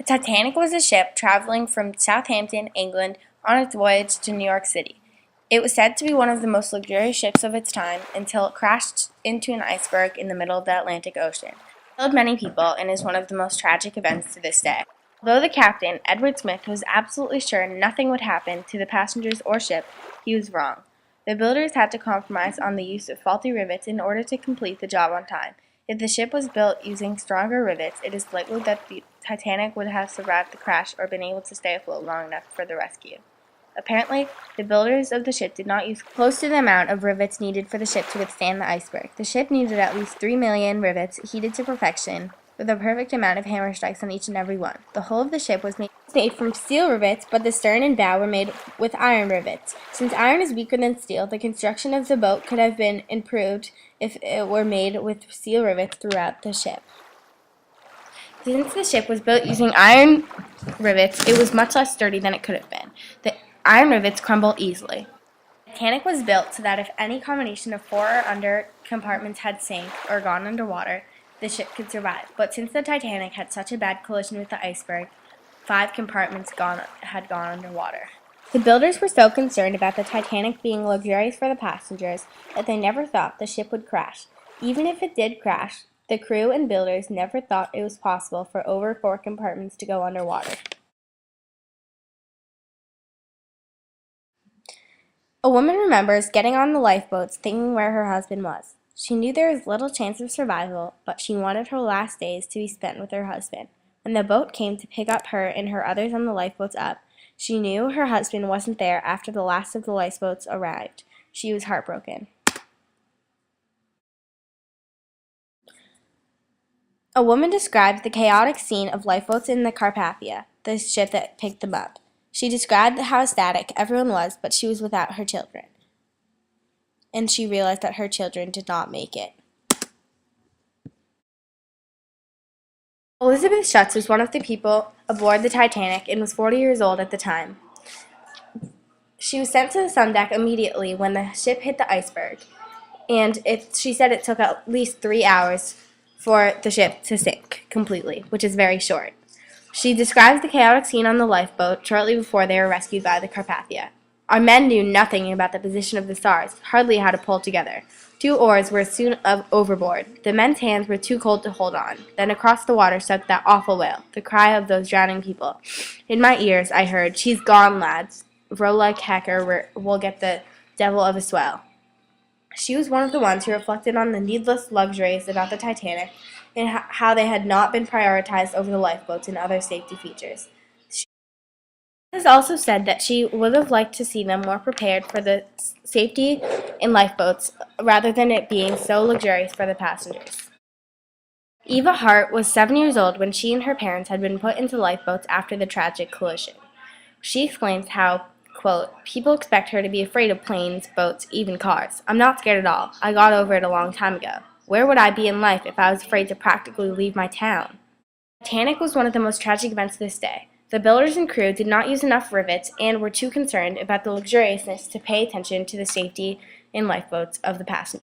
The Titanic was a ship traveling from Southampton, England, on its voyage to New York City. It was said to be one of the most luxurious ships of its time until it crashed into an iceberg in the middle of the Atlantic Ocean. It killed many people and is one of the most tragic events to this day. Although the captain, Edward Smith, was absolutely sure nothing would happen to the passengers or ship, he was wrong. The builders had to compromise on the use of faulty rivets in order to complete the job on time. If the ship was built using stronger rivets, it is likely that the Titanic would have survived the crash or been able to stay afloat long enough for the rescue. Apparently, the builders of the ship did not use close to the amount of rivets needed for the ship to withstand the iceberg. The ship needed at least 3 million rivets heated to perfection, with a perfect amount of hammer strikes on each and every one. The whole of the ship was made from steel rivets, but the stern and bow were made with iron rivets. Since iron is weaker than steel, the construction of the boat could have been improved if it were made with steel rivets throughout the ship. Since the ship was built using iron rivets, it was much less sturdy than it could have been. The iron rivets crumble easily. The Titanic was built so that if any combination of 4 or under compartments had sank or gone underwater, the ship could survive. But since the Titanic had such a bad collision with the iceberg, 5 compartments had gone underwater. The builders were so concerned about the Titanic being luxurious for the passengers that they never thought the ship would crash. Even if it did crash, the crew and builders never thought it was possible for over 4 compartments to go underwater. A woman remembers getting on the lifeboats thinking where her husband was. She knew there was little chance of survival, but she wanted her last days to be spent with her husband. When the boat came to pick up her and her others on the lifeboats up, she knew her husband wasn't there after the last of the lifeboats arrived. She was heartbroken. A woman described the chaotic scene of lifeboats in the Carpathia, the ship that picked them up. She described how ecstatic everyone was, but she was without her children. And she realized that her children did not make it. Elizabeth Schutz was one of the people aboard the Titanic and was 40 years old at the time. She was sent to the sun deck immediately when the ship hit the iceberg, and she said it took at least 3 hours for the ship to sink completely, which is very short. She describes the chaotic scene on the lifeboat shortly before they were rescued by the Carpathia. Our men knew nothing about the position of the stars, hardly how to pull together. 2 oars were soon overboard. The men's hands were too cold to hold on. Then across the water swept that awful wail, the cry of those drowning people. In my ears I heard, "She's gone, lads. Row like hecker, we'll get the devil of a swell." She was one of the ones who reflected on the needless luxuries about the Titanic and how they had not been prioritized over the lifeboats and other safety features. She has also said that she would have liked to see them more prepared for the safety in lifeboats rather than it being so luxurious for the passengers. Eva Hart was 7 years old when she and her parents had been put into lifeboats after the tragic collision. She explains how, quote, "People expect her to be afraid of planes, boats, even cars. I'm not scared at all. I got over it a long time ago. Where would I be in life if I was afraid to practically leave my town?" The Titanic was one of the most tragic events of this day. The builders and crew did not use enough rivets and were too concerned about the luxuriousness to pay attention to the safety in lifeboats of the passengers.